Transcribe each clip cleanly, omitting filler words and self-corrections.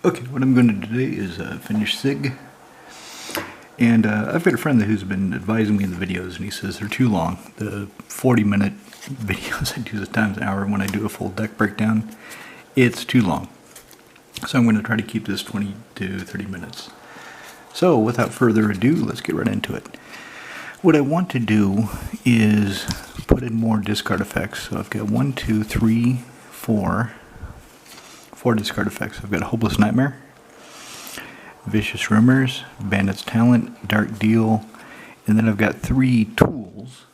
Okay, what I'm going to do today is finish Sig. And I've got a friend who's been advising me in the videos, and he says they're too long. The 40-minute videos I do times an hour when I do a full deck breakdown, it's too long. So I'm going to try to keep this 20 to 30 minutes. So without further ado, let's get right into it. What I want to do is put in more discard effects. So I've got 1, 2, 3, 4 discard effects. I've got Hopeless Nightmare, Vicious Rumors, Bandit's Talent, Dark Deal, and then I've got 3 tools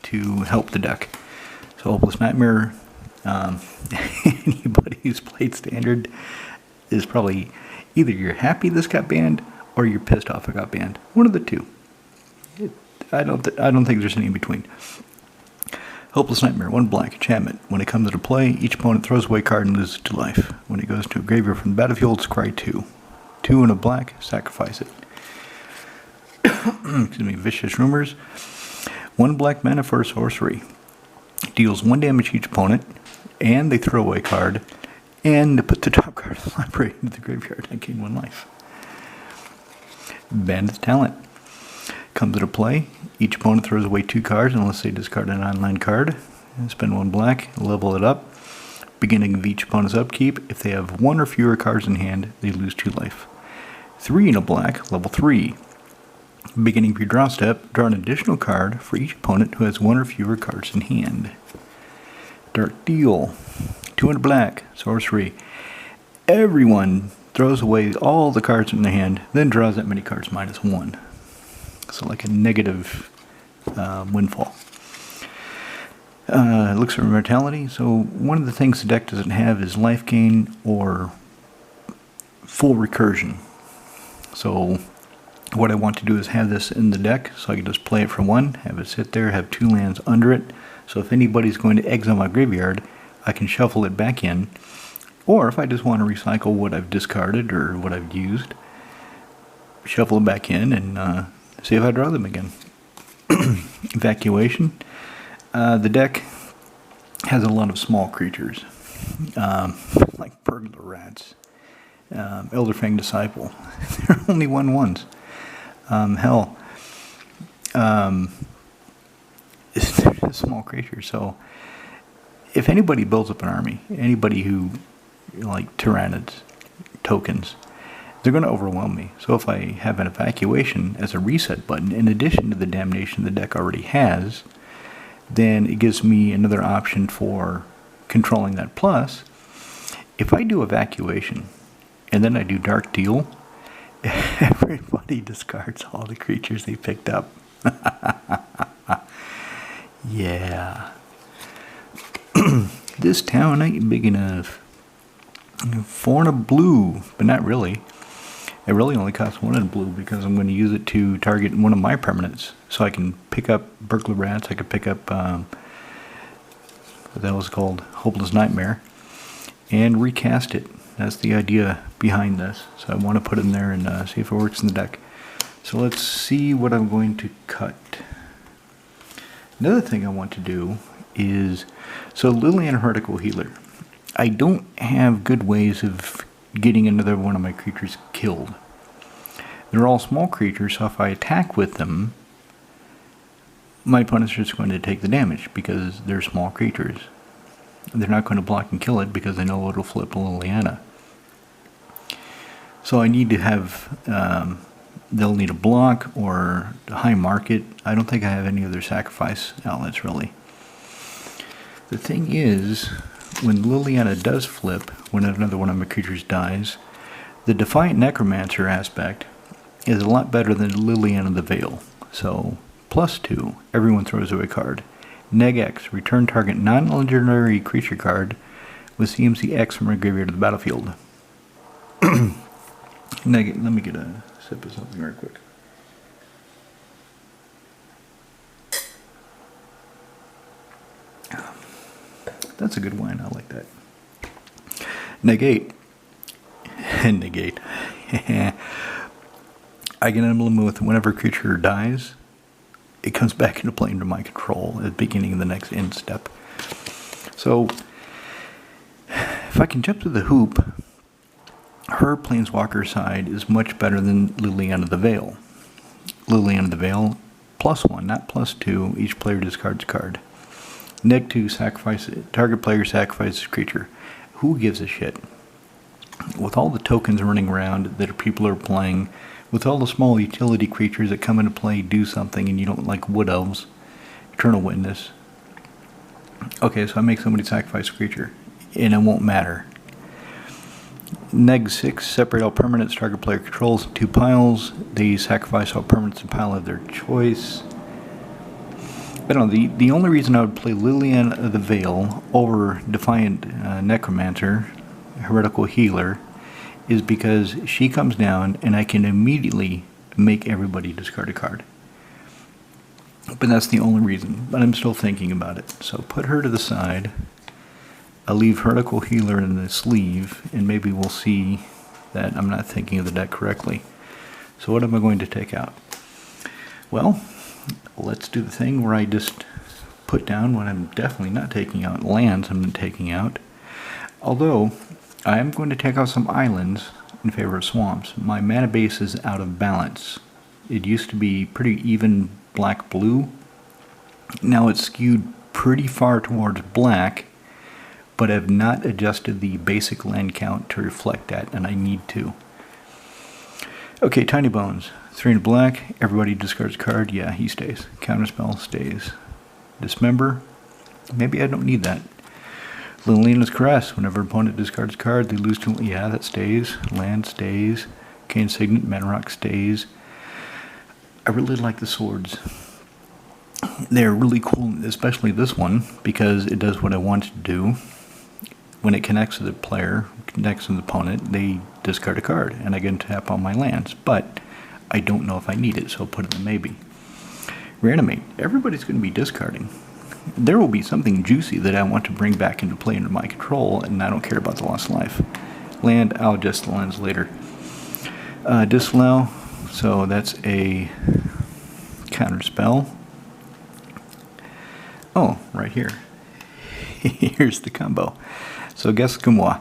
to help the deck. So Hopeless Nightmare, anybody who's played Standard is probably either you're happy this got banned or you're pissed off it got banned. One of the two. I don't think there's any in between. Hopeless Nightmare, 1 black, enchantment. When it comes into play, each opponent throws away a card and loses 2 life. When it goes to a graveyard from the battlefield, scry 2. 2 and a black, sacrifice it. Excuse me, Vicious Rumors. 1 black mana for a sorcery. Deals 1 damage to each opponent, and they throw away a card, and to put the top card of the library into the graveyard and gain 1 life. Bandit's Talent. Comes into play, each opponent throws away 2 cards unless they discard an online card. Spend 1 black, level it up. Beginning of each opponent's upkeep, if they have 1 or fewer cards in hand, they lose 2 life. 3 and a black, level 3. Beginning of your draw step, draw an additional card for each opponent who has 1 or fewer cards in hand. Dark Deal, 2 and a black, sorcery. Everyone throws away all the cards in their hand, then draws that many cards minus 1. So like a negative windfall. Looks for mortality. So one of the things the deck doesn't have is life gain or full recursion. So what I want to do is have this in the deck so I can just play it for 1, have it sit there, have 2 lands under it. So if anybody's going to exile my graveyard, I can shuffle it back in. Or if I just want to recycle what I've discarded or what I've used, shuffle it back in and see if I draw them again. Evacuation. The deck has a lot of small creatures, like burglar rats, Elderfang Disciple. They're only 1/1s. Hell, they're just small creatures. So if anybody builds up an army, anybody who like Tyranids, tokens, they're going to overwhelm me. So if I have an evacuation as a reset button, in addition to the damnation the deck already has, then it gives me another option for controlling that. Plus, if I do evacuation, and then I do Dark Deal, everybody discards all the creatures they picked up. Yeah. This town ain't big enough. 4 and a blue, but not really. It really only costs 1 in blue because I'm going to use it to target one of my permanents. So I can pick up Burglar Rats, I could pick up, what that was called, Hopeless Nightmare, and recast it. That's the idea behind this. So I want to put it in there and see if it works in the deck. So let's see what I'm going to cut. Another thing I want to do is, so Liliana Heretical Healer. I don't have good ways of getting another one of my creatures killed. They're all small creatures, so if I attack with them, my opponent's just going to take the damage because they're small creatures. They're not going to block and kill it because they know it'll flip Liliana. So I need to have, they'll need a block or a high market. I don't think I have any other sacrifice outlets really. The thing is, when Liliana does flip, when another one of my creatures dies, the Defiant Necromancer aspect is a lot better than Liliana the Veil. So, +2, everyone throws away a card. Neg X, return target non-legendary creature card with CMC X from a graveyard to the battlefield. Let me get a sip of something real quick. That's a good wine, I like that. Negate. Negate. I can emblem with whenever a creature dies, it comes back into play under my control at the beginning of the next end step. So, if I can jump through the hoop her Planeswalker side is much better than Liliana the Veil. Liliana the Veil, +1, not +2. Each player discards a card. -2, sacrifice target player sacrifices a creature. Who gives a shit? With all the tokens running around that people are playing, with all the small utility creatures that come into play, do something, and you don't like Wood Elves, Eternal Witness. Okay, so I make somebody sacrifice a creature, and it won't matter. -6, separate all permanents target player controls in 2 piles. They sacrifice all permanents in a pile of their choice. I don't know, the only reason I would play Liliana the Veil over Defiant Necromancer, Heretical Healer, is because she comes down and I can immediately make everybody discard a card. But that's the only reason. But I'm still thinking about it. So put her to the side. I'll leave Heretical Healer in the sleeve, and maybe we'll see that I'm not thinking of the deck correctly. So what am I going to take out? Well, let's do the thing where I just put down what I'm definitely not taking out. Lands I'm taking out. Although, I am going to take out some islands in favor of swamps. My mana base is out of balance. It used to be pretty even black-blue. Now it's skewed pretty far towards black, but I've not adjusted the basic land count to reflect that, and I need to. Okay, Tiny Bones. 3 in black, everybody discards a card. Yeah, he stays. Counterspell stays. Dismember. Maybe I don't need that. Liliana's Caress. Whenever opponent discards a card, they lose 2. Yeah, that stays. Land stays. Cane Signet, Manrock stays. I really like the swords. They're really cool, especially this one, because it does what I want it to do. When it connects to the player, connects to the opponent, they discard a card, and I get to tap on my lands. But I don't know if I need it, so I'll put it in maybe. Reanimate. Everybody's going to be discarding. There will be something juicy that I want to bring back into play into my control, and I don't care about the lost life. Land, I'll adjust the lands later. Disallow, so that's a counterspell. Oh, right here. Here's the combo. So guess Gumois.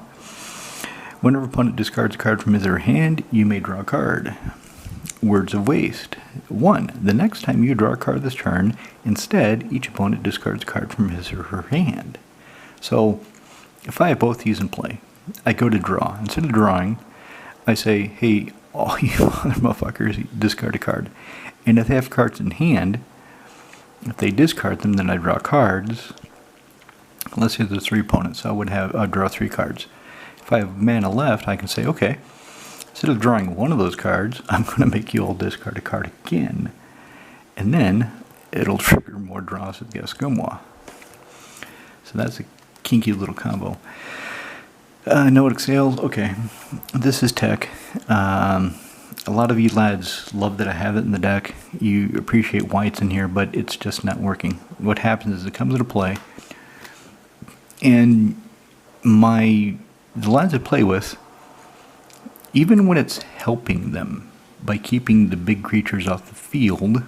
Whenever opponent discards a card from his or her hand, you may draw a card. Words of Waste. 1. The next time you draw a card this turn, instead, each opponent discards a card from his or her hand. So, if I have both these in play, I go to draw. Instead of drawing, I say, hey, all you other motherfuckers, discard a card. And if they have cards in hand, if they discard them, then I draw cards. Let's say there's 3 opponents, so I'd draw 3 cards. If I have mana left, I can say, okay, instead of drawing one of those cards, I'm going to make you all discard a card again. And then it'll trigger more draws with Gumois. So that's a kinky little combo. Noetic Sales, okay. This is tech. A lot of you lads love that I have it in the deck. You appreciate why it's in here, but it's just not working. What happens is it comes into play, and the lads I play with, even when it's helping them by keeping the big creatures off the field,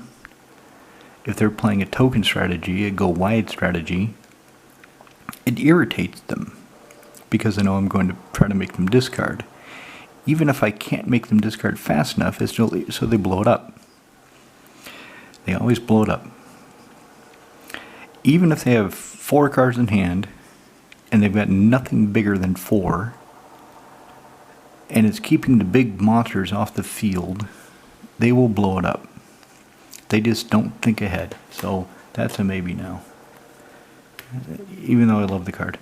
if they're playing a token strategy, a go wide strategy, it irritates them because I know I'm going to try to make them discard. Even if I can't make them discard fast enough, it's still, so they blow it up. They always blow it up. Even if they have 4 cards in hand and they've got nothing bigger than 4, and it's keeping the big monsters off the field, they will blow it up. They just don't think ahead. So that's a maybe now. Even though I love the card.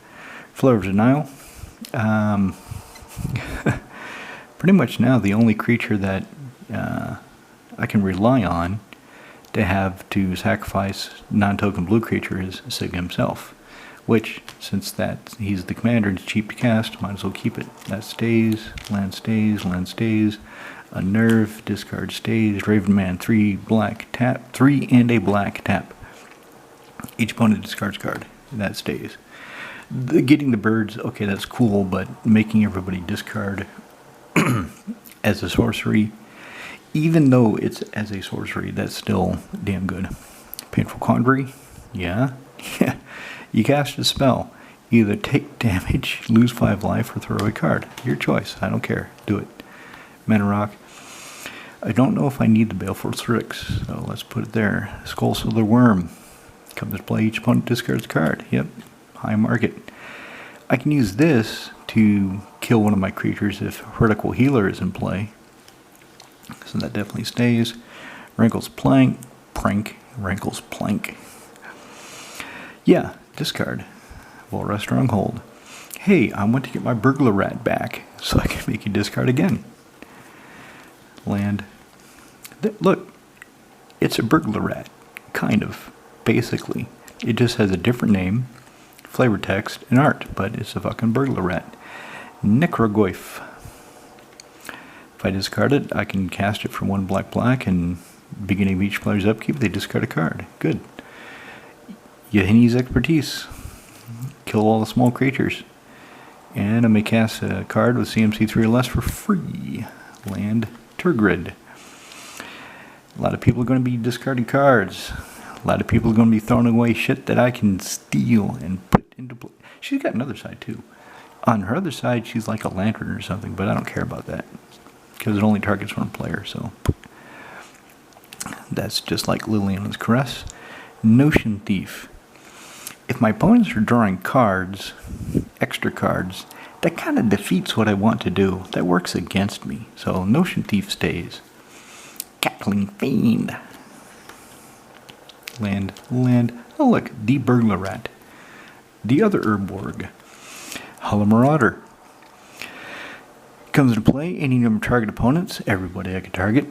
Flare of Denial. Pretty much now the only creature that I can rely on to have to sacrifice non-token blue creature is Sig himself. Which, since he's the commander and it's cheap to cast, might as well keep it. That stays, land stays, land stays. Unnerve, discard stays. Raven Man, 3 black tap, 3 and a black tap. Each opponent discards card. That stays. Getting the birds, okay, that's cool, but making everybody discard as a sorcery, even though it's as a sorcery, that's still damn good. Painful Quandary, yeah. You cast a spell. Either take damage, lose 5 life, or throw a card. Your choice. I don't care. Do it. Mana Rock. I don't know if I need the Baleful Strix, so let's put it there. Skull Silver Worm. Comes to play, each opponent discards a card. Yep. High market. I can use this to kill one of my creatures if Vertical Healer is in play. So that definitely stays. Wrinkles Plank. Wrinkles Plank. Yeah, discard. Volra Stronghold. Hey, I want to get my Burglar Rat back, so I can make you discard again. Land. Look, it's a Burglar Rat. Kind of. Basically. It just has a different name, flavor text, and art, but it's a fucking Burglar Rat. Necrogoyf. If I discard it, I can cast it for 1 black, and beginning of each player's upkeep, they discard a card. Good. Yahini's Expertise. Kill all the small creatures. And I may cast a card with CMC 3 or less for free. Land Turgid. A lot of people are going to be discarding cards. A lot of people are going to be throwing away shit that I can steal and put into play. She's got another side too. On her other side, she's like a lantern or something, but I don't care about that. Because it only targets one player, so. That's just like Liliana's Caress. Notion Thief. If my opponents are drawing cards, extra cards, that kind of defeats what I want to do. That works against me. So Notion Thief stays. Cackling Fiend. Land. Oh look, the Burglar Rat. The other Urborg. Hollow Marauder. Comes into play, any number of target opponents, everybody I can target,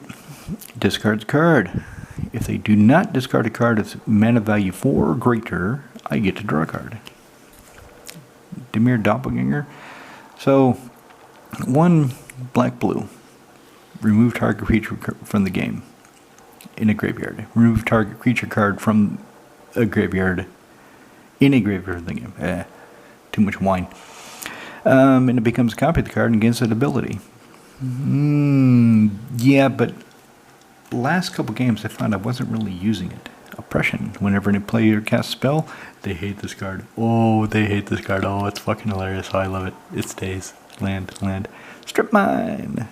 discards a card. If they do not discard a card that's mana value 4 or greater, I get to draw a card. Dimir Doppelganger. So, 1 black-blue. Remove target creature from the game. In a graveyard. Remove target creature card from a graveyard. In a graveyard of the game. Too much wine. And it becomes a copy of the card and gains that ability. Yeah, but last couple games I found I wasn't really using it. Oppression. Whenever any player casts a spell, they hate this card. Oh, they hate this card. Oh, it's fucking hilarious. Oh, I love it. It stays. Land. Strip Mine.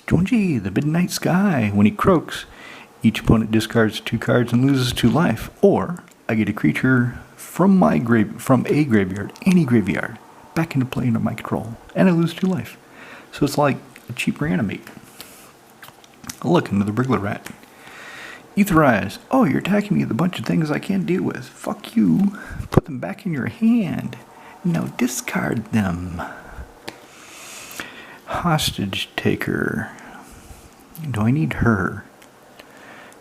Jonji, the Midnight Sky. When he croaks, each opponent discards 2 cards and loses 2 life. Or I get a creature from a graveyard, any graveyard, back into play under my control, and I lose 2 life. So it's like a cheap reanimate. Look, another Burglar Rat. Etherize. Oh, you're attacking me with a bunch of things I can't deal with. Fuck you. Put them back in your hand. Now discard them. Hostage Taker. Do I need her?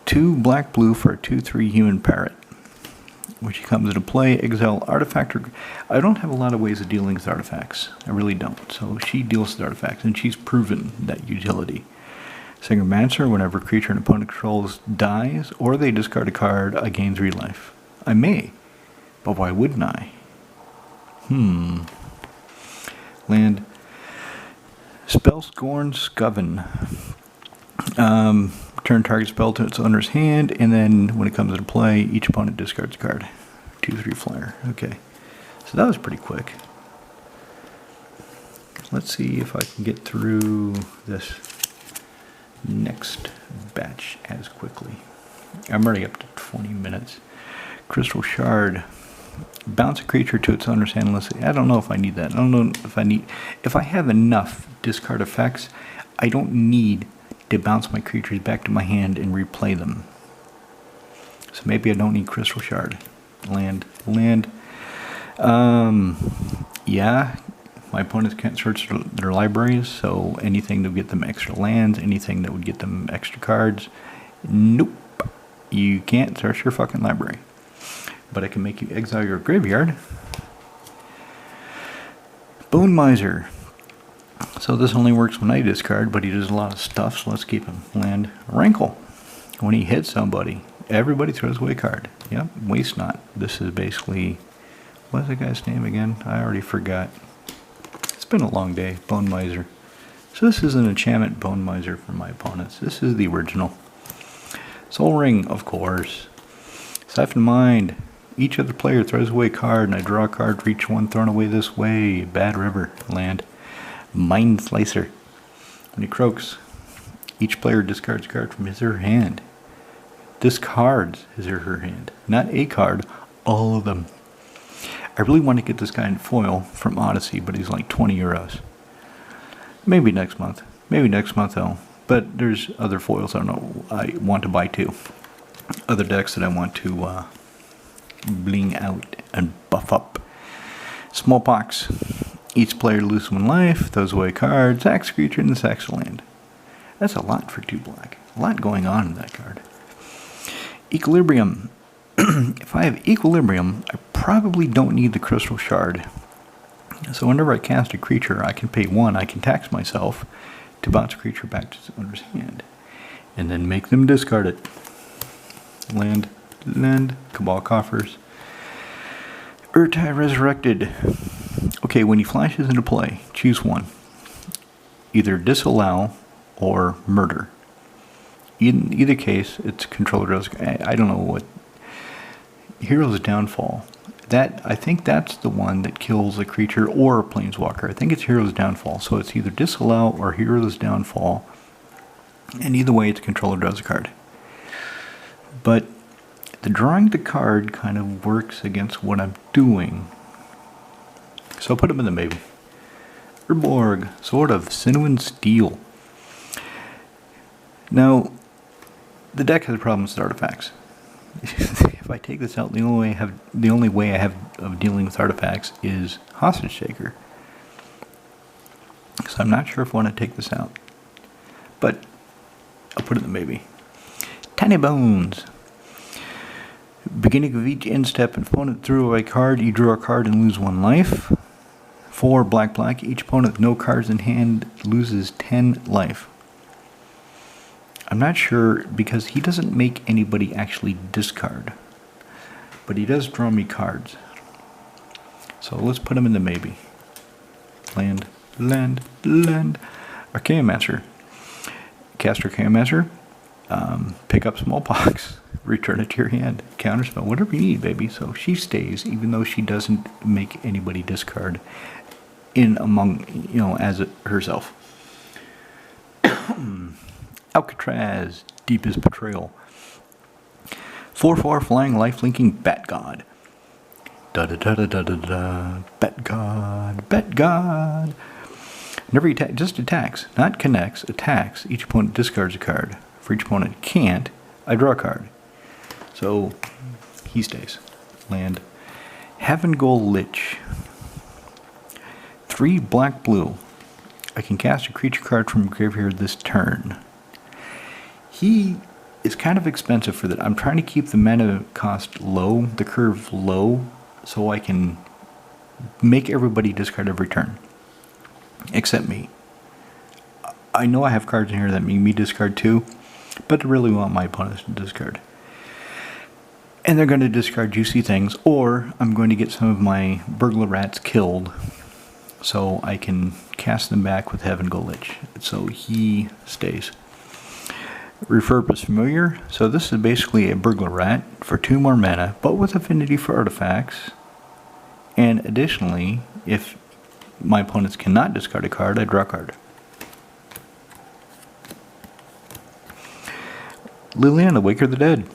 2 black-blue for a 2/3 human parrot. When she comes into play, exile artifact. I don't have a lot of ways of dealing with artifacts. I really don't. So she deals with artifacts, and she's proven that utility. Synchromancer, whenever a creature an opponent controls dies, or they discard a card, I gain 3 life. I may, but why wouldn't I? Land. Spellscorn Scoven. Turn target spell to its owner's hand, and then when it comes into play, each opponent discards a card. 2/3 flyer. Okay. So that was pretty quick. Let's see if I can get through this next batch as quickly. I'm already up to 20 minutes. Crystal Shard. Bounce a creature to its owner's hand. I don't know if I need that. I don't know if I have enough discard effects, I don't need to bounce my creatures back to my hand and replay them. So maybe I don't need Crystal Shard. Land. Yeah, my opponents can't search their libraries, so anything to get them extra lands, anything that would get them extra cards, nope. You can't search your fucking library. But I can make you exile your graveyard. Bone Miser. So this only works when I discard, but he does a lot of stuff, so let's keep him. Land. Rankle. When he hits somebody, everybody throws away a card. Yep, Waste Not. This is basically, what's the guy's name again? I already forgot. It's been a long day. Bone Miser. So this is an enchantment Bone Miser for my opponents. This is the original. Soul Ring, of course. Siphon Mind. Each other player throws away a card, and I draw a card for each one thrown away this way. Bad River. Land. Mind Slicer. When he croaks, each player discards a card from his or her hand. Discards his or her hand. Not a card, all of them. I really want to get this guy in foil from Odyssey, but he's like 20 euros. Maybe next month. Maybe next month though. But there's other foils I want to buy too. Other decks that I want to bling out and buff up. Smallpox. Each player loses 1 life, throws away a card, sacks a creature, and sacks a land. That's a lot for 2 black. A lot going on in that card. Equilibrium. If I have Equilibrium, I probably don't need the Crystal Shard. So whenever I cast a creature, I can pay 1, I can tax myself to bounce a creature back to its owner's hand. And then make them discard it. Land, Cabal Coffers. Urtai Resurrected. Okay, when he flashes into play, choose 1. Either disallow or murder. In either case, it's controller does. I don't know what. Hero's Downfall. I think that's the one that kills a creature or a planeswalker. I think it's Hero's Downfall. So it's either disallow or Hero's Downfall. And either way, it's controller draws a card. But the drawing the card kind of works against what I'm doing. So I'll put him in the maybe. Urborg, Sword of Sinuan Steel. Now, the deck has problems with artifacts. If I take this out, the only way I have of dealing with artifacts is Hostage Taker. So I'm not sure if I want to take this out. But I'll put it in the maybe. Tiny Bones. Beginning of each end step, an opponent threw away a card, you draw a card and lose 1 life. 4 black. Each opponent with no cards in hand loses 10 life. I'm not sure because he doesn't make anybody actually discard. But he does draw me cards. So let's put him in the maybe. Land. Archaea Master. Cast Archaea Master. Pick up Smallpox. Return it to your hand. Counterspell. Whatever you need, baby. So she stays even though she doesn't make anybody discard in among, as herself. Alcatraz, Deepest Betrayal. 4/4 flying life-linking Bat God. Bat God. Whenever you just attacks, not connects, attacks. Each opponent discards a card. For each opponent can't, I draw a card. So he stays. Land. Havengul Lich. 3 black. I can cast a creature card from graveyard this turn. He is kind of expensive for that. I'm trying to keep the mana cost low, the curve low, so I can make everybody discard every turn. Except me. I know I have cards in here that make me discard too, but I really want my opponents to discard. And they're going to discard juicy things, or I'm going to get some of my burglar rats killed so I can cast them back with Havengul Lich. So he stays. Refurbish Familiar. So this is basically a burglar rat for 2 more mana, but with affinity for artifacts. And additionally, if my opponents cannot discard a card, I draw a card. Liliana, Waker the Dead.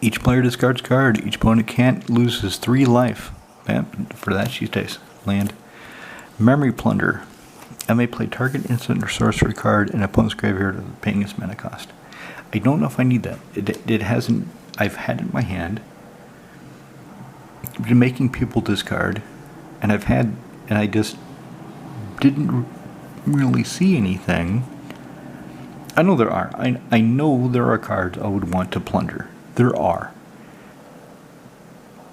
Each player discards a card. Each opponent can't loses 3 life. Yep, for that she stays. Land. Memory Plunder. I may play target instant or sorcery card in opponent's graveyard without paying its mana cost. I don't know if I need that. It hasn't. I've had it in my hand. Been making people discard, and I just didn't really see anything. I know there are. I know there are cards I would want to plunder. There are.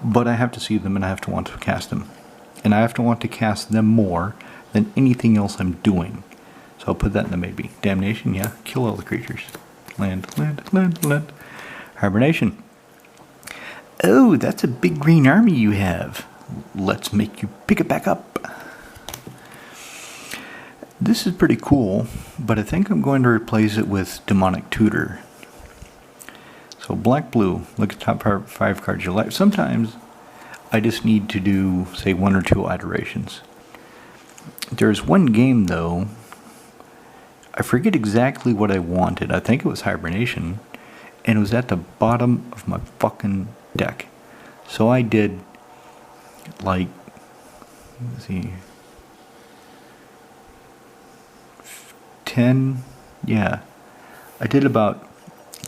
But I have to see them and I have to want to cast them. And I have to want to cast them more than anything else I'm doing. So I'll put that in the maybe. Damnation, yeah. Kill all the creatures. Land. Hibernation. Oh, that's a big green army you have. Let's make you pick it back up. This is pretty cool, but I think I'm going to replace it with Demonic Tutor. So black, blue, look at the top 5 cards you like. Sometimes I just need to do, say, 1 or 2 iterations. There's one game, though, I forget exactly what I wanted. I think it was Hibernation, and it was at the bottom of my fucking deck. So I did, like, let's see, 10, yeah, I did about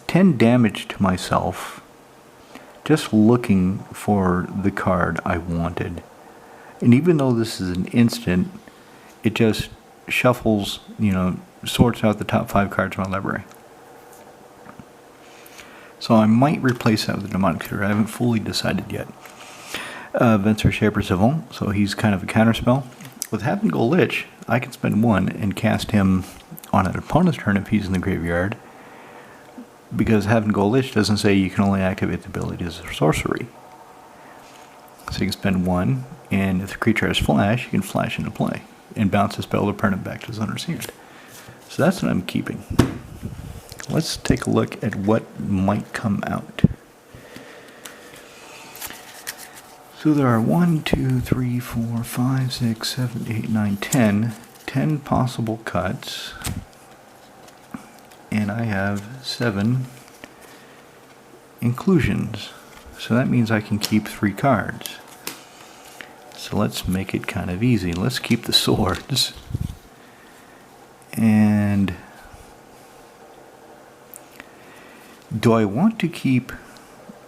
10 damage to myself just looking for the card I wanted. And even though this is an instant, it just shuffles, you know, sorts out the top 5 cards in my library. So I might replace that with a demonic tutor. I haven't fully decided yet. Venser Shaper Savant, so he's kind of a counterspell. With Having Go Lich, I can spend 1 and cast him on an opponent's turn if he's in the graveyard, because Having Go Lich doesn't say you can only activate the ability as a sorcery. So you can spend 1, and if the creature has flash, you can flash into play and bounce the spell or permanent back to his owner's hand. So that's what I'm keeping. Let's take a look at what might come out. So there are 1, 2, 3, 4, 5, 6, 7, 8, 9, 10 possible cuts. And I have 7 inclusions. So that means I can keep 3 cards. So let's make it kind of easy. Let's keep the swords. And do I want to keep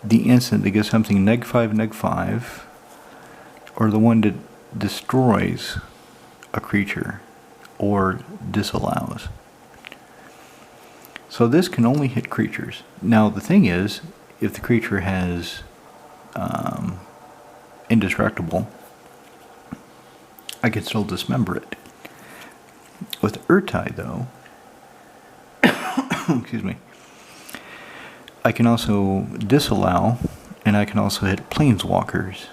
the instant that gives something -5/-5, or the one that destroys a creature or disallows? So this can only hit creatures. Now the thing is, if the creature has indestructible, I can still dismember it. With Urtai, though, excuse me, I can also disallow, and I can also hit planeswalkers.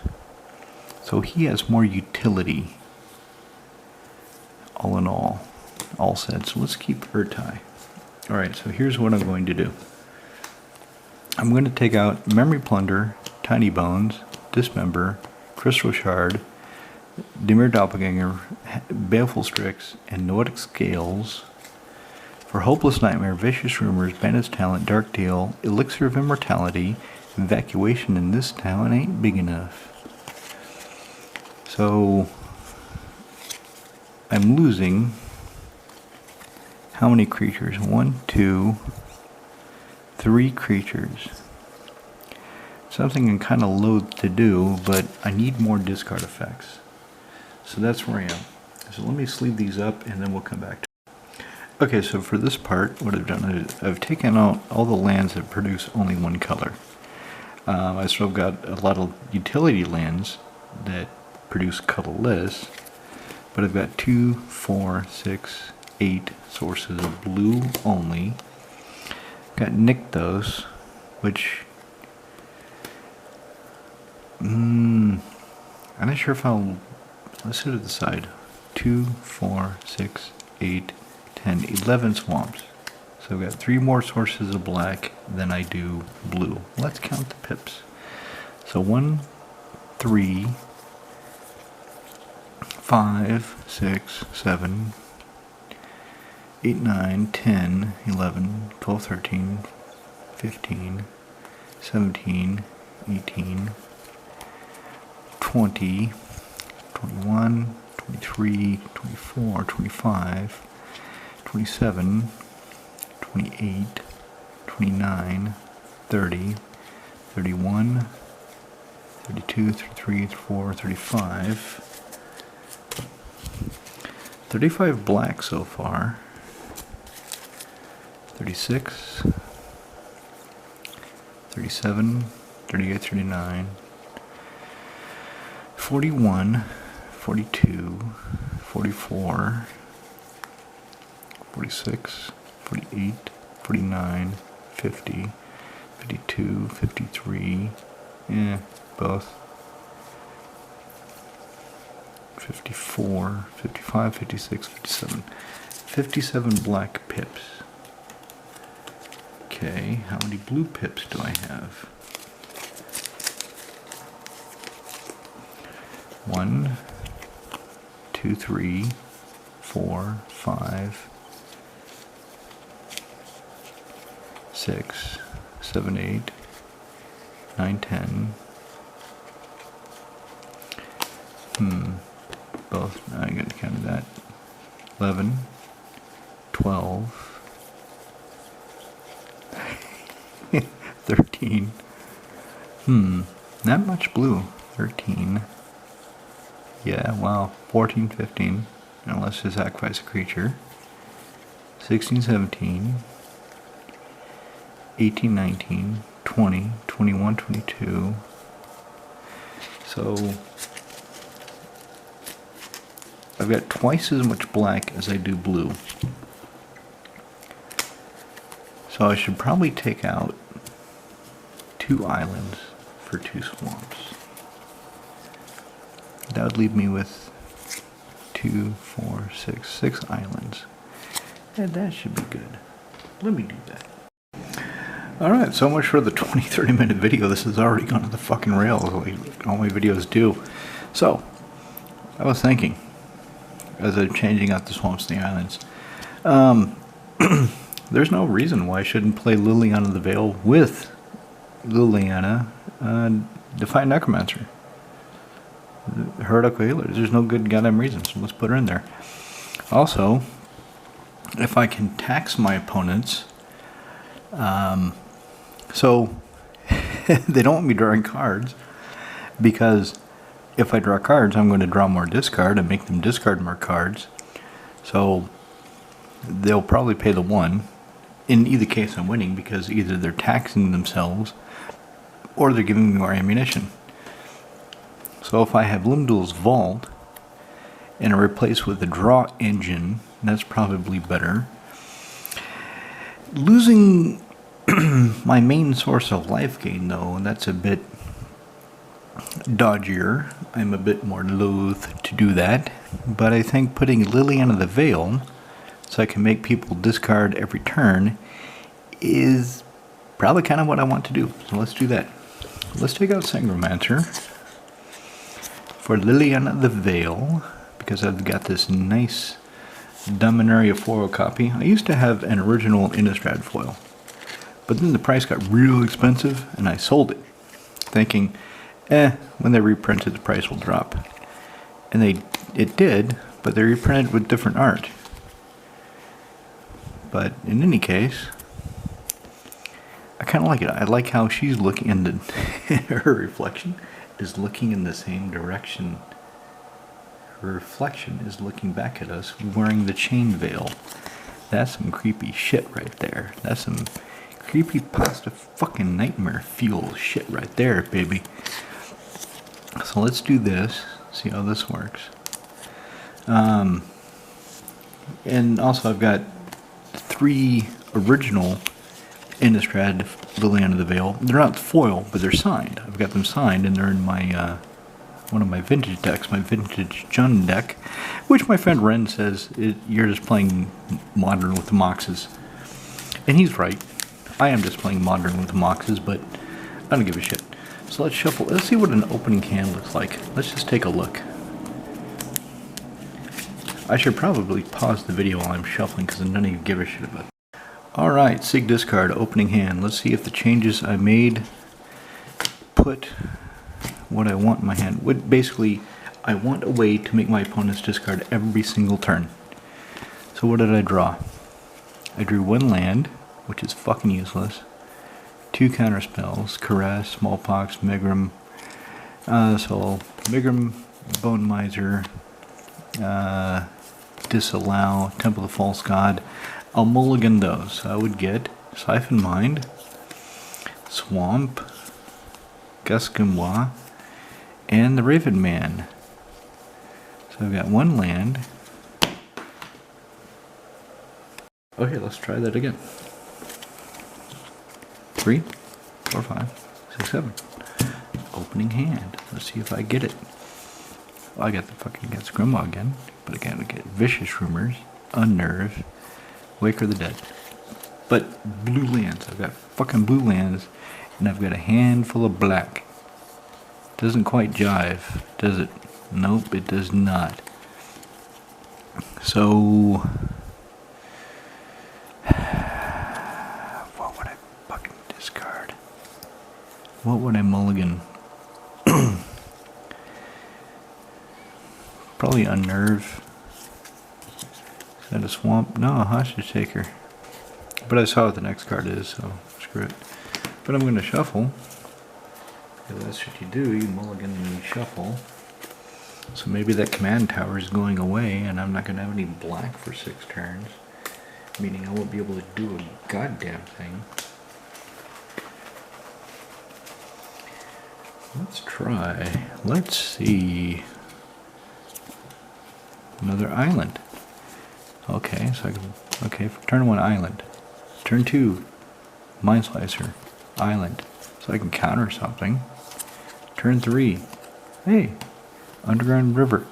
So he has more utility, all in all said. So let's keep Urtai. Alright, so here's what I'm going to do. I'm going to take out Memory Plunder, Tiny Bones, Dismember, Crystal Shard, Dimir Doppelganger, Baleful Strix, and Noetic Scales. For Hopeless Nightmare, Vicious Rumors, Bandit's Talent, Dark Deal, Elixir of Immortality, Evacuation in this town ain't big enough. So I'm losing how many creatures? 1, 2, 3 creatures. Something I'm kind of loath to do, but I need more discard effects. So that's where I am. So let me sleeve these up and then we'll come back to it. Okay, so for this part, what I've done is I've taken out all the lands that produce only 1 color. I still got a lot of utility lands that produce colorless, but I've got 2, 4, 6, 8 sources of blue only. Got Nykthos, which I'm not sure if I'll, let's set it to the side. 2, 4, 6, 8, 10, 11 swamps. So I've got 3 more sources of black than I do blue. Let's count the pips. So 1, 3, 5, 6, 7, 8, 9, 10, 11, 12, 13, 15, 17, 18, 20, 21, 23, 24, 25, 27, 28, 29, 30, 31, 32, 33, 34, 35. 35 black so far. 36, 37, 38, 39, 41, 42, 44, 46, 48, 49, 50, 52, 53, both. 54, 55, 56, 57. 57 black pips. Okay, how many blue pips do I have? 1, 2, 3, 4, 5, 6, 7, 8, 9, 10. Both, I gotta count that. 11, 12, 13. Not much blue. 13. Yeah, wow. 14, 15. Unless you sacrifice a creature. 16, 17. 18, 19. 20, 21, 22. So I've got twice as much black as I do blue. So I should probably take out 2 islands for 2 swamps. That would leave me with 2, 4, 6 islands. And that should be good. Let me do that. Alright, so much for the 20-30 minute video. This has already gone to the fucking rails, like all my videos do. So, I was thinking, as I'm changing out the swamps and the islands, there's no reason why I shouldn't play Liliana the Veil with Liliana, Defiant Necromancer. Heretical Healer. There's no good goddamn reason, so let's put her in there. Also, if I can tax my opponents, so they don't want me drawing cards, because if I draw cards, I'm going to draw more discard and make them discard more cards. So they'll probably pay the 1. In either case, I'm winning, because either they're taxing themselves or they're giving me more ammunition. So if I have Limdul's Vault and I replace with the draw engine, that's probably better. Losing my main source of life gain, though, that's a bit dodgier. I'm a bit more loath to do that. But I think putting Liliana the Veil, so I can make people discard every turn, is probably kind of what I want to do. So let's do that. Let's take out Sangromancer for Liliana the Veil, because I've got this nice Dominaria foil copy. I used to have an original Innistrad foil, but then the price got real expensive and I sold it, thinking, when they reprint it, the price will drop. And it did, but they reprinted with different art. But in any case, I kind of like it. I like how she's looking, and her reflection is looking in the same direction. Her reflection is looking back at us, wearing the chain veil. That's some creepy shit right there. That's some creepy pasta fucking nightmare fuel shit right there, baby. So let's do this, see how this works. And also I've got 3 original Innistrad Liliana the Veil. They're not foil, but they're signed. I've got them signed, and they're in my one of my vintage decks, my vintage Jun deck, which my friend Ren says you're just playing Modern with the Moxes. And he's right. I am just playing Modern with the Moxes, but I don't give a shit. So let's shuffle. Let's see what an opening hand looks like. Let's just take a look. I should probably pause the video while I'm shuffling, because none of you give a shit about it. Alright, Sig discard, opening hand. Let's see if the changes I made put what I want in my hand. Basically, I want a way to make my opponents discard every single turn. So what did I draw? I drew 1 land, which is fucking useless. 2 counter spells, Caress, Smallpox, Megrim. So Megrim, Bone Miser, Disallow, Temple of the False God. I'll mulligan those. So I would get Siphon Mind, Swamp, Guskimois, and the Raven Man. So I've got 1 land. Okay, let's try that again. 3, 4, 5, 6, 7. Opening hand. Let's see if I get it. Well, I got the fucking Guskimois again, but I gotta get Vicious Rumors, Unnerve, Wake of the Dead. but blue lands. I've got fucking blue lands, and I've got a handful of black. Doesn't quite jive, does it? Nope, it does not. So, what would I fucking discard? What would I mulligan? Probably Unnerve. Is that a swamp? No, a Hostage Taker. But I saw what the next card is, so screw it. But I'm going to shuffle. Because that's what you do, you mulligan and you shuffle. So maybe that command tower is going away and I'm not going to have any black for 6 turns. Meaning I won't be able to do a goddamn thing. Let's try. Let's see. Another island. Okay, so I can, okay, for turn 1 island. Turn 2, Mind Slicer, island. So I can counter something. Turn 3, hey, Underground River.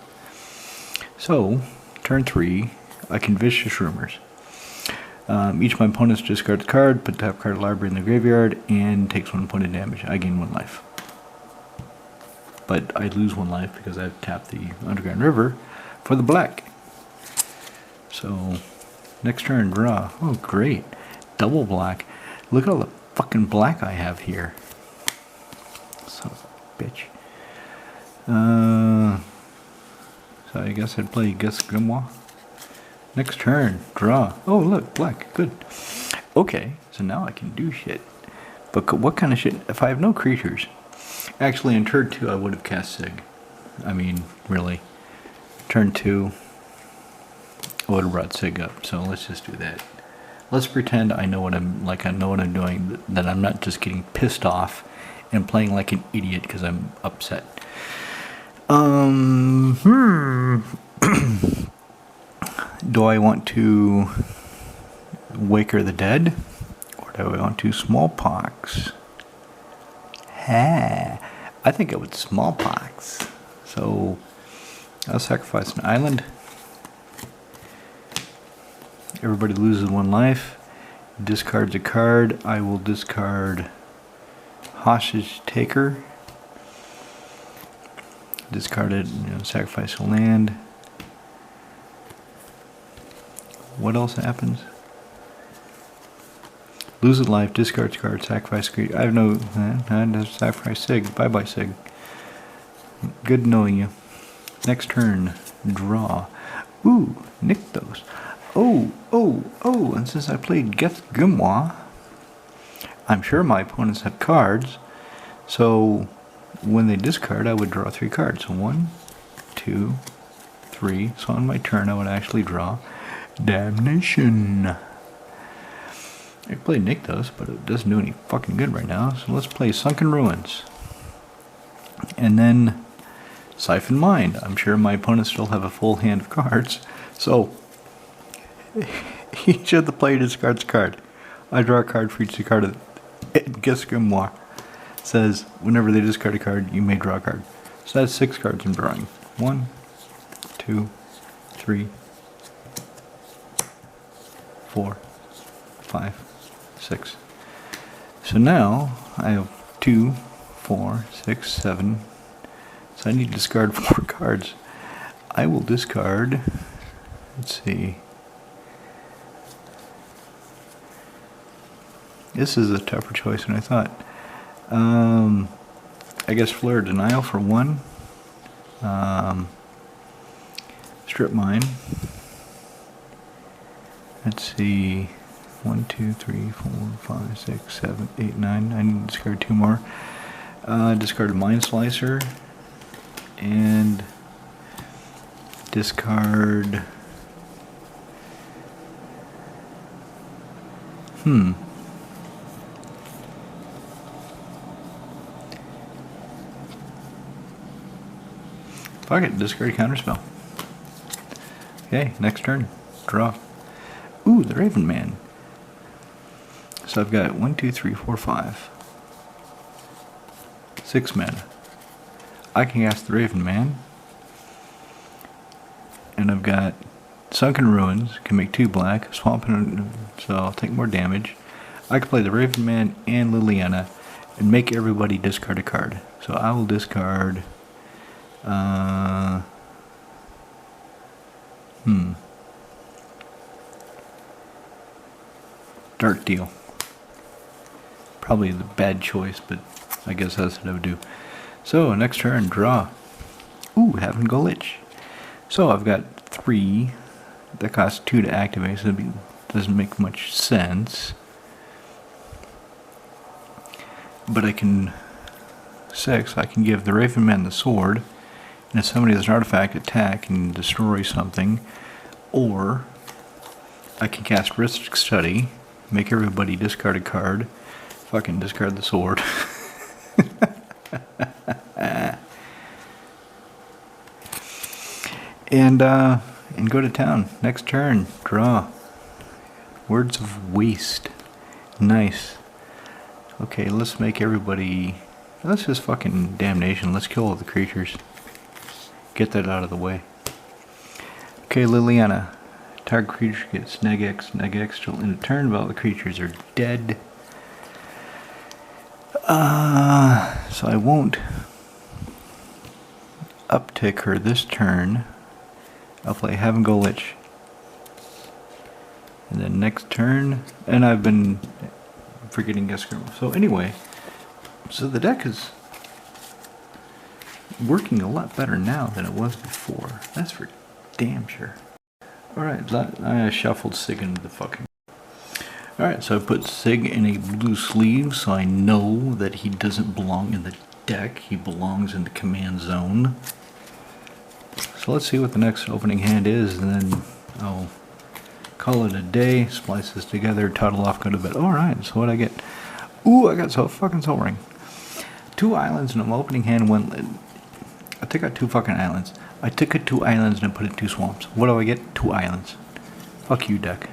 So, turn 3, I can Vicious Rumors. Each of my opponents discards a card, put the top card of the library in the graveyard, and takes 1 point of damage. I gain 1 life. But I lose 1 life because I've tapped the Underground River for the black. So, next turn, draw. Oh, great. Double black. Look at all the fucking black I have here. Son of a bitch. So I guess I'd play Guess Grimoire. Next turn, draw. Oh, look, black. Good. Okay, so now I can do shit. But what kind of shit? If I have no creatures. Actually, in turn 2, I would have cast Sig. I mean, really. Turn 2, I would have brought Sig up. So let's just do that. Let's pretend I know what I'm doing. That I'm not just getting pissed off and playing like an idiot because I'm upset. Do I want to Waker the Dead? Or do I want to Smallpox? I think I would Smallpox. So, I'll sacrifice an island. Everybody loses 1 life. Discards a card. I will discard Hostage Taker. Discard it, sacrifice a land. What else happens? Lose a life, discards card, sacrifice creature. I have no, sacrifice Sig. Bye bye Sig. Good knowing you. Next turn, draw. Ooh, Nykthos. Oh, and since I played Guess Grimoire, I'm sure my opponents have cards, so when they discard, I would draw 3 cards. So 1, 2, 3. So on my turn, I would actually draw Damnation. I played Nykthos, but it doesn't do any fucking good right now. So let's play Sunken Ruins. And then Siphon Mind. I'm sure my opponents still have a full hand of cards. So each of the player discards a card. I draw a card for each card of Guess Grimoire. Says whenever they discard a card, you may draw a card. So that's 6 cards I'm drawing. 1, 2, 3, 4, 5, 6. So now I have 2, 4, 6, 7. So I need to discard 4 cards. I will discard. Let's see. This is a tougher choice than I thought. I guess Flare Denial for 1. Strip Mine. Let's see. 1, 2, 3, 4, 5, 6, 7, 8, 9. I need to discard 2 more. Discard Mind Slicer. And discard. Fuck it, discard Counterspell. Okay, next turn. Draw. Ooh, the Raven Man. So I've got 1, 2, 3, 4, 5. 6 mana. I can cast the Raven Man. And I've got Sunken Ruins can make 2 black. Swamp, so I'll take more damage. I can play the Raven Man and Liliana and make everybody discard a card. So I will discard. Dark Deal. Probably the bad choice, but I guess that's what I would do. So next turn, draw. Ooh, Having Glitch. So I've got 3 that cost 2 to activate, so it doesn't make much sense. But I can 6. I can give the Raven Man the sword, and if somebody has an artifact, attack and destroy something, or I can cast Risk Study, make everybody discard a card, fucking discard the sword. And go to town. Next turn, draw. Words of Waste. Nice. Okay, let's make everybody. Let's just fucking damnation. Let's kill all the creatures. Get that out of the way. Okay, Liliana. Target creature gets neg X till in a turn while the creatures are dead. So I won't uptick her this turn. I'll play Having Glitch. And then next turn, and I've been forgetting Geskrim. So anyway, so the deck is working a lot better now than it was before. That's for damn sure. Alright, I shuffled Sig into the fucking... Alright, so I put Sig in a blue sleeve, so I know that he doesn't belong in the deck. He belongs in the command zone. So let's see what the next opening hand is, and then I'll call it a day, splice this together, toddle off, go to bed. Alright, so what'd I get? Ooh, I got fucking Soul Ring. 2 islands and an opening hand, I took out 2 fucking islands. I took out 2 islands and I put it 2 swamps. What do I get? 2 islands. Fuck you, deck.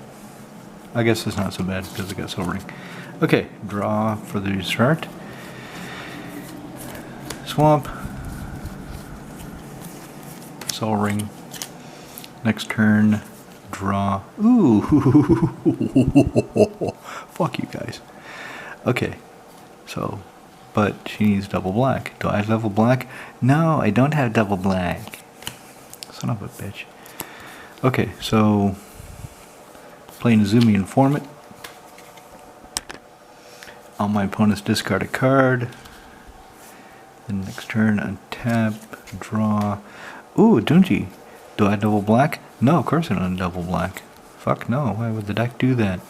I guess it's not so bad because I got Soul Ring. Okay, draw for the start. Swamp. Soul Ring. Next turn, draw. Ooh. Fuck you guys. Okay, so, but she needs double black. Do I have double black? No, I don't have double black. Son of a bitch. Okay, so playing Izumi Informant. On my opponent's discard a card. Then next turn, untap, draw. Ooh, Dunji. Do I double black? No, of course I don't double black. Fuck no, why would the deck do that?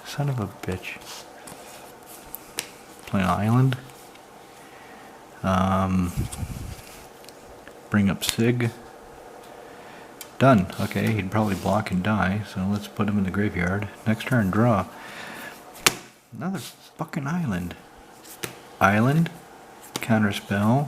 Son of a bitch. Play an island. Bring up Sig. Done. Okay, he'd probably block and die, so let's put him in the graveyard. Next turn, draw. Another fucking island. Island. Counterspell.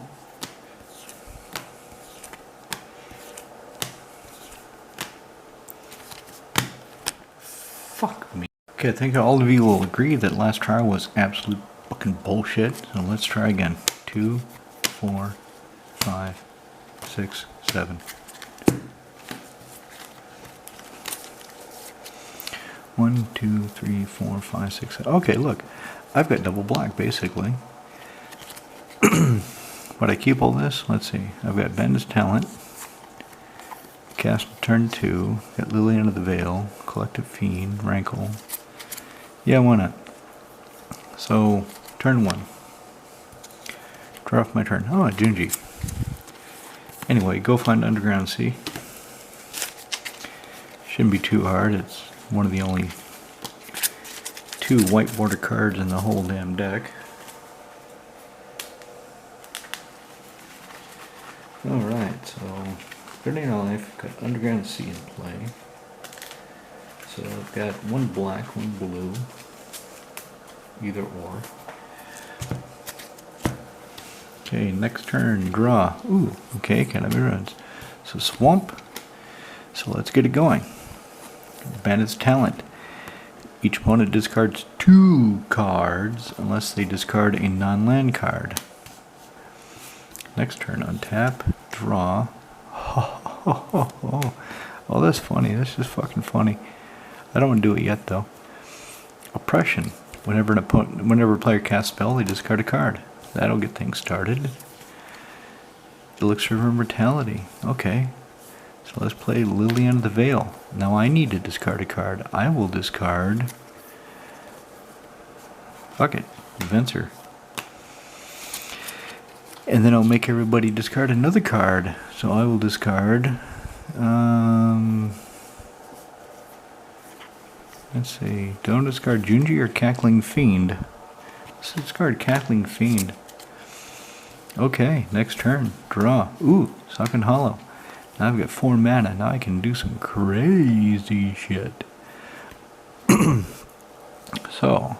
Fuck me. Okay, I think all of you will agree that last try was absolute fucking bullshit. So let's try again. 2, 4, 5, 6, 7. 1, 2, 3, 4, 5, 6, 7. Okay, look. I've got double black, basically. But I keep all this? Let's see. I've got Ben's Talent. Cast turn 2. Got Liliana of the Veil. Collective Fiend. Rankle. Yeah, why not? So, turn 1. Draw off my turn. Oh, a Junji. Anyway, go find Underground Sea. Shouldn't be too hard. It's one of the only 2 white border cards in the whole damn deck. Alright, so Burning Our Life, got Underground Sea in play. So I've got 1 black, 1 blue. Either or. Okay, next turn, draw. Ooh, okay, can't have runs. So Swamp. So let's get it going. Bandit's Talent. Each opponent discards 2 cards unless they discard a non-land card. Next turn, untap, draw. Oh, that's funny. That's just fucking funny. I don't want to do it yet, though. Oppression. Whenever a player casts a spell, they discard a card. That'll get things started. Elixir of Immortality. Okay. So let's play Liliana the Veil. Now I need to discard a card. I will discard... Fuck it. Venser. And then I'll make everybody discard another card. So I will discard... let's see. Don't discard Junji or Cackling Fiend. Let's discard Cackling Fiend. Okay, next turn. Draw. Ooh, Sunken Hollow. Now I've got 4 mana. Now I can do some crazy shit. So,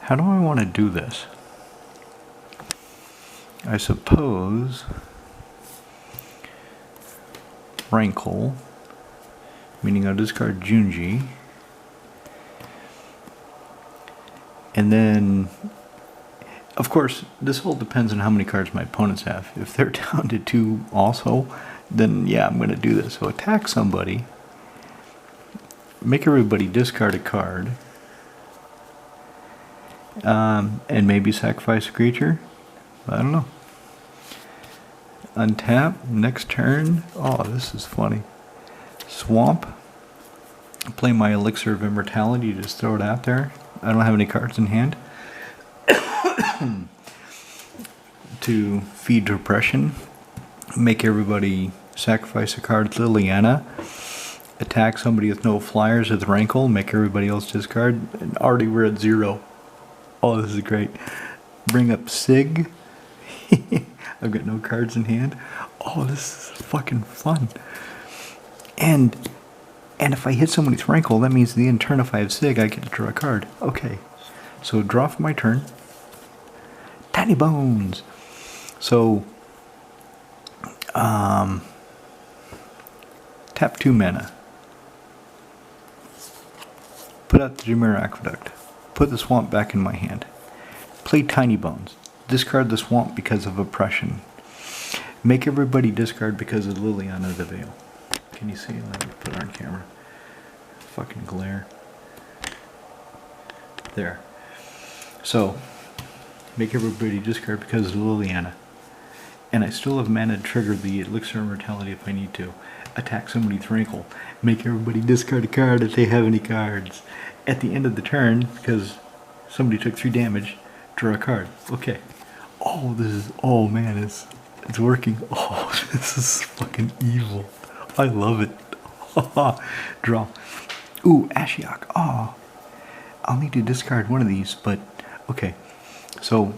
how do I want to do this? I suppose... Rankle, meaning I'll discard Junji, and then, of course, this all depends on how many cards my opponents have. If they're down to 2 also, then yeah, I'm going to do this. So attack somebody, make everybody discard a card, and maybe sacrifice a creature. I don't know. Untap, next turn. Oh, this is funny. Swamp. Play my Elixir of Immortality, just throw it out there. I don't have any cards in hand. To feed Repression. Make everybody sacrifice a card to Liliana. Attack somebody with no flyers with Rankle. Make everybody else discard. And already we're at 0. Oh, this is great. Bring up Sig. I've got no cards in hand. Oh, this is fucking fun. And if I hit someone with Rankle, that means the end turn if I have Sig, I get to draw a card. Okay. So draw for my turn. Tiny Bones. So tap 2 mana. Put out the Jameer Aqueduct. Put the Swamp back in my hand. Play Tiny Bones. Discard the Swamp because of Oppression. Make everybody discard because of Liliana the Veil. Can you see? Let me put it on camera. Fucking glare. There. So, make everybody discard because of Liliana. And I still have mana to trigger the Elixir of Immortality if I need to. Attack somebody with Rankle. Make everybody discard a card if they have any cards. At the end of the turn, because somebody took 3 damage, draw a card. Okay. Oh, this is... Oh, man, it's working. Oh, this is fucking evil. I love it. Draw. Ooh, Ashiok. Oh. I'll need to discard one of these, but... Okay. So,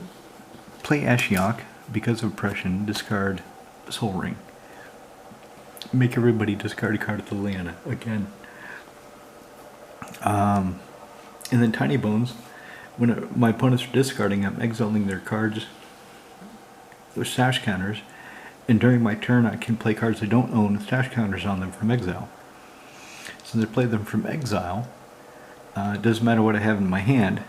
play Ashiok. Because of Oppression, discard Soul Ring. Make everybody discard a card at the Liliana. Again. And then Tiny Bones. When my opponents are discarding, I'm exiling their cards with stash counters, and during my turn I can play cards I don't own with stash counters on them from exile. Since I play them from exile, it doesn't matter what I have in my hand,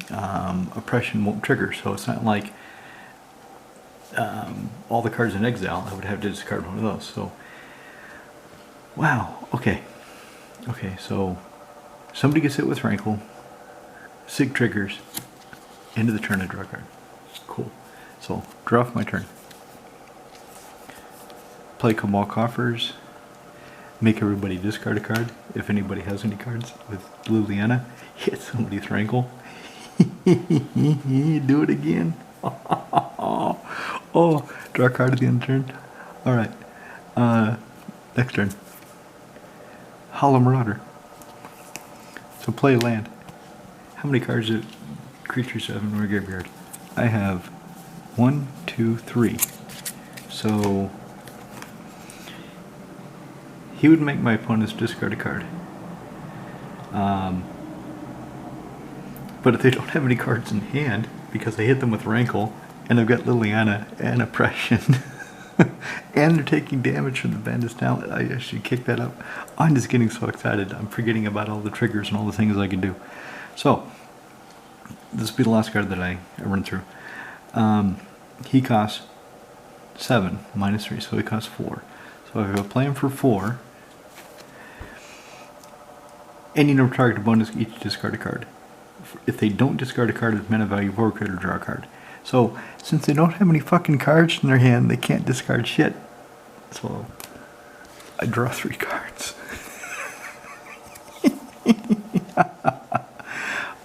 Oppression won't trigger, so it's not like all the cards in exile I would have to discard one of those. So, wow, okay, so somebody gets hit with Rankle, Sig triggers, end of the turn I draw a card. Cool. So, draw off my turn. Play Cabal Coffers. Make everybody discard a card, if anybody has any cards, with Liliana. Hit somebody with Rankle. Do it again. Oh, draw a card at the end of the turn. Alright. Next turn. Hollow Marauder. So play a land. How many cards do creatures have in my graveyard? I have 1, 2, 3. So he would make my opponents discard a card. But if they don't have any cards in hand, because I hit them with Rankle, and I've got Liliana and Oppression, and they're taking damage from the Bandit's Talent, I should kick that up. I'm just getting so excited. I'm forgetting about all the triggers and all the things I can do. So, this will be the last card that I run through. He costs 7 minus 3, so it costs 4. So if I have a plan for 4, any number of target opponents each discard a card. If they don't discard a card, it's mana value 4 card or draw a card. So since they don't have any fucking cards in their hand, they can't discard shit. So I draw 3 cards.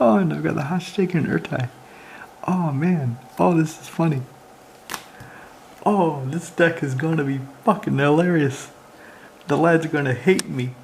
Oh, and I've got the hot steak and Urtai. Oh man, oh this is funny. Oh, this deck is gonna be fucking hilarious. The lads are gonna hate me.